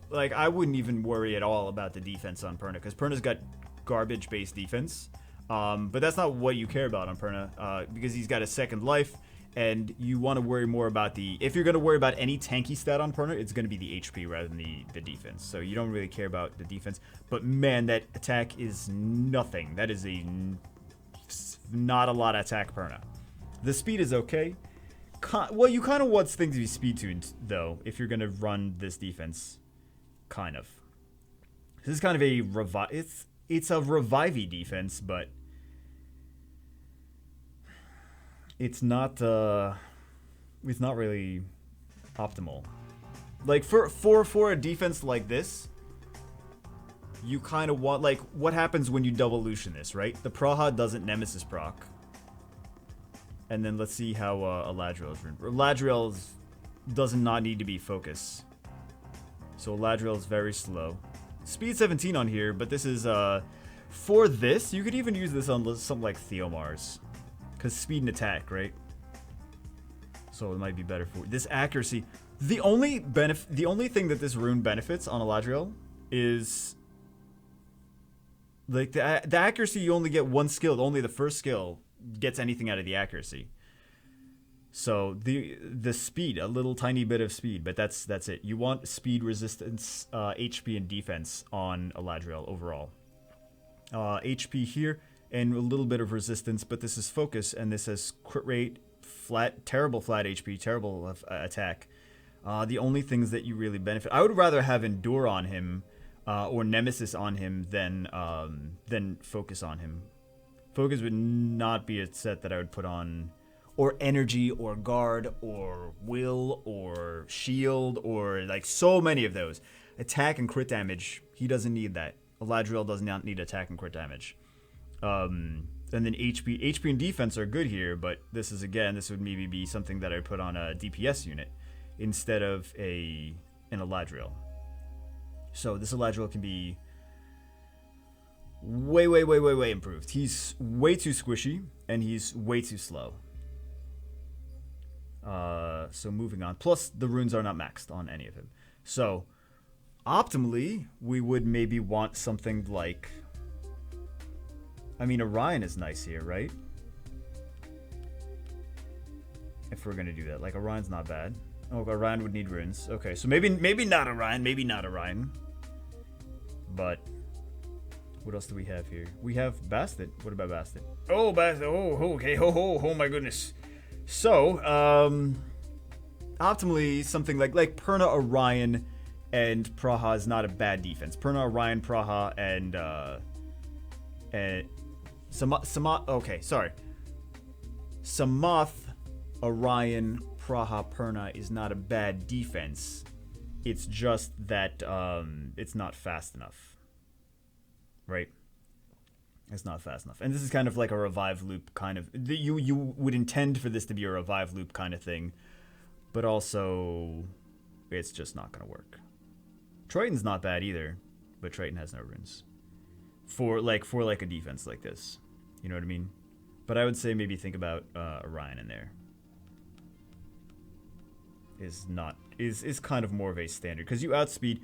like, I wouldn't even worry at all about the defense on Perna, because Perna's got garbage-based defense. But that's not what you care about on Perna, because he's got a second life. And you want to worry more about if you're going to worry about any tanky stat on Perna, it's going to be the HP rather than the defense. So you don't really care about the defense. But man, that attack is nothing. That is not a lot of attack Perna. The speed is okay. Well, you kind of want things to be speed tuned, though, if you're going to run this defense. Kind of. This is kind of a it's a revivey defense, but it's not really optimal. Like for a defense like this, you kind of want, like, what happens when you double Lucian this, right? The Praha doesn't Nemesis proc. And then let's see how Eladriel is run. Eladriel does not need to be focus. So Eladriel is very slow. Speed 17 on here, but this is for this, you could even use this on something like Theomar's. Because speed and attack, right? So it might be better for this accuracy. The only thing that this rune benefits on Eladriel is, like, the accuracy. You only get one skill. Only the first skill gets anything out of the accuracy. So the speed, a little tiny bit of speed, but that's it. You want speed, resistance, HP, and defense on Eladriel overall. HP here. And a little bit of resistance, but this is focus, and this has crit rate, terrible flat HP, terrible attack. The only things that you really benefit, I would rather have Endure on him, or Nemesis on him than Focus on him. Focus would not be a set that I would put on, or Energy, or Guard, or Will, or Shield, or like so many of those. Attack and crit damage, he doesn't need that. Eladriel does not need attack and crit damage. And then HP and defense are good here, but this would maybe be something that I put on a DPS unit instead of an Eladriel. So this Eladriel can be way improved. He's way too squishy, and he's way too slow. So moving on. Plus, the runes are not maxed on any of him. So, optimally, we would maybe want something like, I mean, Orion is nice here, right? If we're gonna do that, like, Orion's not bad. Oh, Orion would need runes. Okay, so maybe not Orion, But what else do we have here? We have Bastet. What about Bastet? Oh, Bastet. Oh, okay. Oh my goodness. So, optimally, something like Perna, Orion, and Praha is not a bad defense. Perna, Orion, Praha, and Okay, sorry. Samoth, Orion, Praha, Perna is not a bad defense. It's just that it's not fast enough. Right? It's not fast enough. And this is kind of like a revive loop kind of... You would intend for this to be a revive loop kind of thing. But also, it's just not going to work. Triton's not bad either. But Triton has no runes. For like a defense like this. You know what I mean? But I would say maybe think about Orion in there. Is kind of more of a standard. Because you outspeed,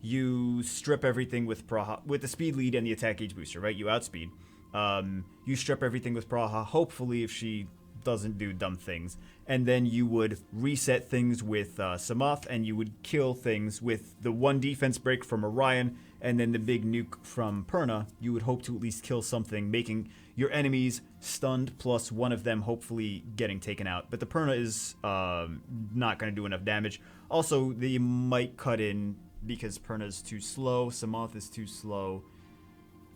you strip everything with Praha, with the speed lead and the attack gauge booster, right? You outspeed. You strip everything with Praha, hopefully if she doesn't do dumb things. And then you would reset things with Samoth, and you would kill things with the one defense break from Orion, and then the big nuke from Perna. You would hope to at least kill something, making your enemies stunned, plus one of them hopefully getting taken out. But the Perna is not going to do enough damage. Also, they might cut in because Perna's too slow, Samoth is too slow.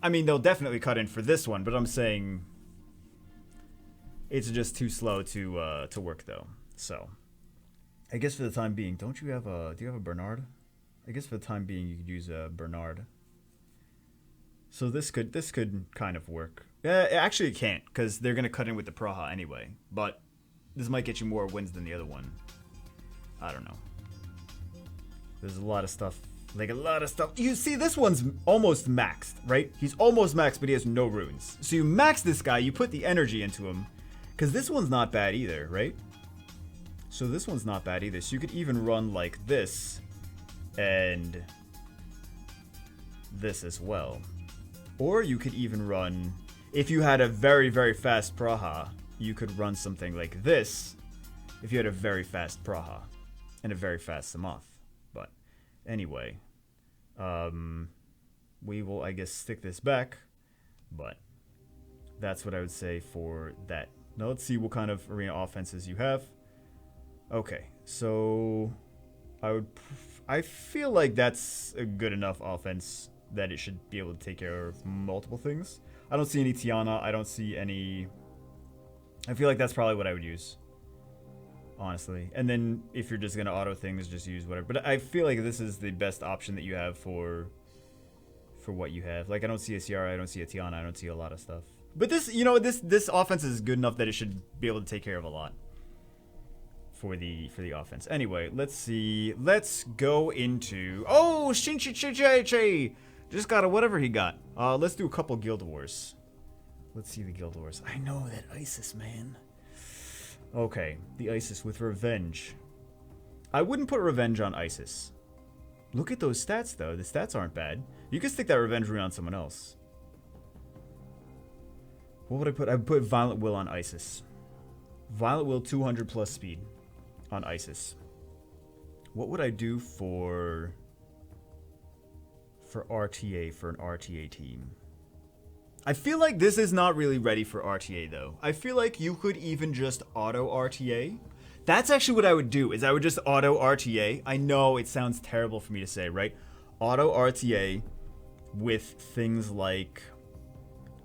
I mean, they'll definitely cut in for this one, but I'm saying it's just too slow to work though. So, I guess for the time being, do you have a Bernard? I guess for the time being, you could use a Bernard. So this could kind of work. Actually, it can't, because they're gonna cut in with the Praha anyway. But this might get you more wins than the other one. I don't know. There's a lot of stuff. Like a lot of stuff. You see, this one's almost maxed, right? He's almost maxed, but he has no runes. So you max this guy, you put the energy into him. Because this one's not bad either, right? So this one's not bad either. So you could even run like this. And this as well. Or you could even run... If you had a very, very fast Praha, you could run something like this. If you had a very fast Praha. And a very fast Samoth. But anyway. We will, I guess, stick this back. But that's what I would say for that. Now let's see what kind of arena offenses you have. Okay, so I feel like that's a good enough offense that it should be able to take care of multiple things. I don't see any Tiana. I don't see any... I feel like that's probably what I would use. Honestly. And then if you're just going to auto things, just use whatever. But I feel like this is the best option that you have for what you have. Like, I don't see a Ciara. I don't see a Tiana. I don't see a lot of stuff. But this, you know, this offense is good enough that it should be able to take care of a lot. For the offense. Anyway, let's see. Let's go into... Oh, Shinchi just got a whatever he got. Let's do a couple Guild Wars. Let's see the Guild Wars. I know that Isis, man. Okay, the Isis with Revenge. I wouldn't put Revenge on Isis. Look at those stats, though. The stats aren't bad. You can stick that Revenge rune on someone else. What would I put? I'd put Violent Will on Isis. Violent Will 200 plus speed on Isis. What would I do for RTA, for an RTA team? I feel like this is not really ready for RTA though. I feel like you could even just auto RTA. That's actually what I would do, is I would just auto RTA. I know it sounds terrible for me to say, right? Auto RTA with things like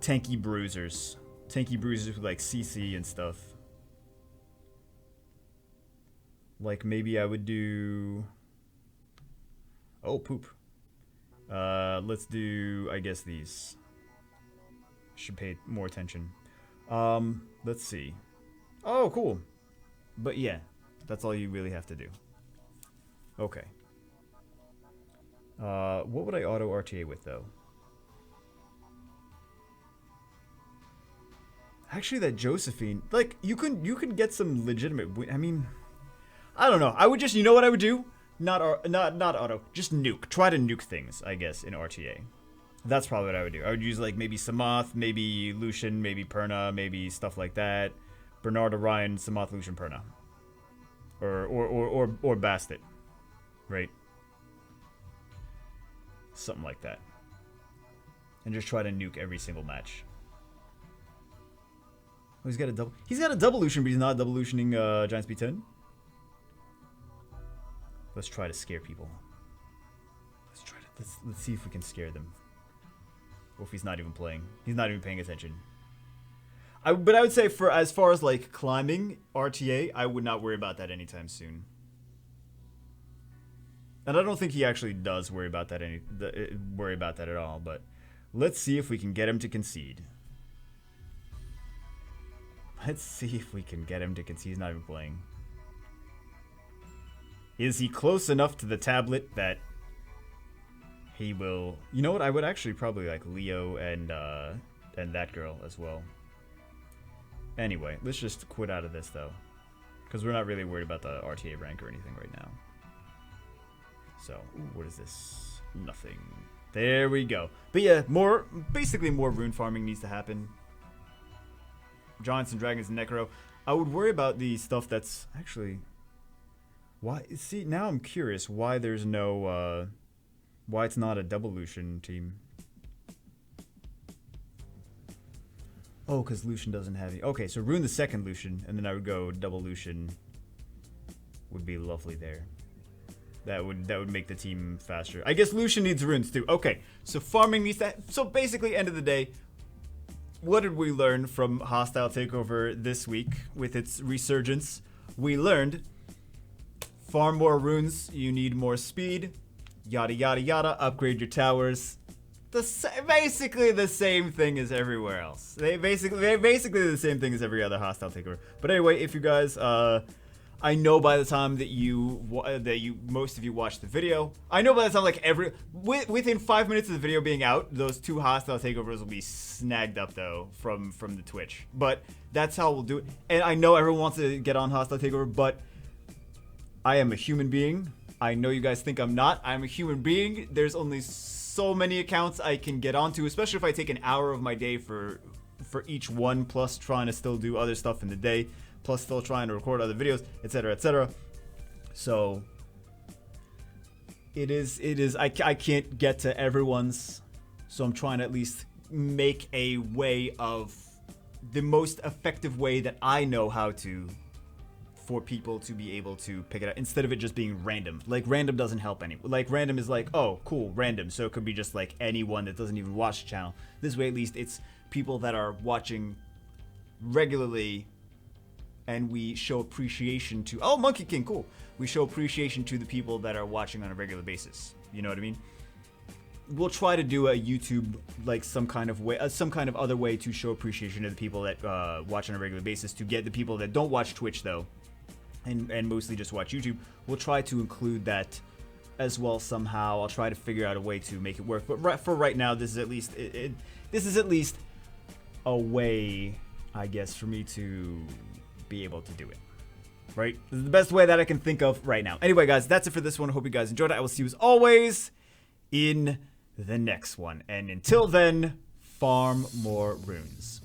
tanky bruisers. Tanky bruisers with like CC and stuff. Like maybe I would do... Oh, poop. Let's do, I guess, these. Should pay more attention. Let's see. Oh, cool. But yeah, that's all you really have to do. Okay. What would I auto RTA with, though? Actually, that Josephine, like, you could get some legitimate. I mean, I don't know. I would just, you know what I would do? Not auto, just nuke. Try to nuke things, I guess, in RTA. That's probably what I would do. I would use like maybe Samoth, maybe Lucian, maybe Perna, maybe stuff like that. Bernard, Orion, Samoth, Lucian, Perna, or Bastet, right? Something like that. And just try to nuke every single match. Oh, he's got a double. He's got a double Lucian, but he's not double Lucianing Giant Speed 10. Let's try to scare people. Let's see if we can scare them. Or if he's not even playing. He's not even paying attention. But I would say for as far as like climbing RTA, I would not worry about that anytime soon. And I don't think he actually does worry about that at all. But let's see if we can get him to concede. Let's see if we can get him to concede. He's not even playing. Is he close enough to the tablet that he will? You know what? I would actually probably like Leo and that girl as well. Anyway, let's just quit out of this though, because we're not really worried about the RTA rank or anything right now. So, what is this? Nothing. There we go. But yeah, basically more rune farming needs to happen. Giants and Dragons and Necro. I would worry about the stuff that's actually... Why? See, now I'm curious why there's no... why it's not a double Lucian team. Oh, because Lucian doesn't have any. Okay, so rune the second Lucian, and then I would go double Lucian. Would be lovely there. That would make the team faster. I guess Lucian needs runes too. Okay, so farming needs that. So basically, end of the day, what did we learn from Hostile Takeover this week with its resurgence? We learned farm more runes, you need more speed, yada yada yada, upgrade your towers. Basically the same thing as everywhere else. They're basically the same thing as every other Hostile Takeover. But anyway, if you guys, I know by the time that most of you watched the video, I know by the time like within 5 minutes of the video being out, those 2 Hostile Takeovers will be snagged up though from the Twitch. But that's how we'll do it. And I know everyone wants to get on Hostile Takeover, but I am a human being. I know you guys think I'm not. I'm a human being. There's only so many accounts I can get onto, especially if I take an hour of my day for each one, plus trying to still do other stuff in the day, plus still trying to record other videos, etc., etc. So it is I can't get to everyone's, so I'm trying to at least make a way of the most effective way that I know how to, for people to be able to pick it up instead of it just being random. Like random doesn't help anyone. Like random is like, oh cool, random, so it could be just like anyone that doesn't even watch the channel. This way at least it's people that are watching regularly, and we show appreciation to, oh, Monkey King, cool, we show appreciation to the people that are watching on a regular basis. You know what I mean? We'll try to do a YouTube, like some kind of way, some kind of other way to show appreciation to the people that watch on a regular basis, to get the people that don't watch Twitch though, and mostly just watch YouTube. We'll try to include that as well somehow. I'll try to figure out a way to make it work. But for right now, this is at least this is at least a way, I guess, for me to be able to do it. Right? This is the best way that I can think of right now. Anyway, guys, that's it for this one. I hope you guys enjoyed it. I will see you as always in the next one. And until then, farm more runes.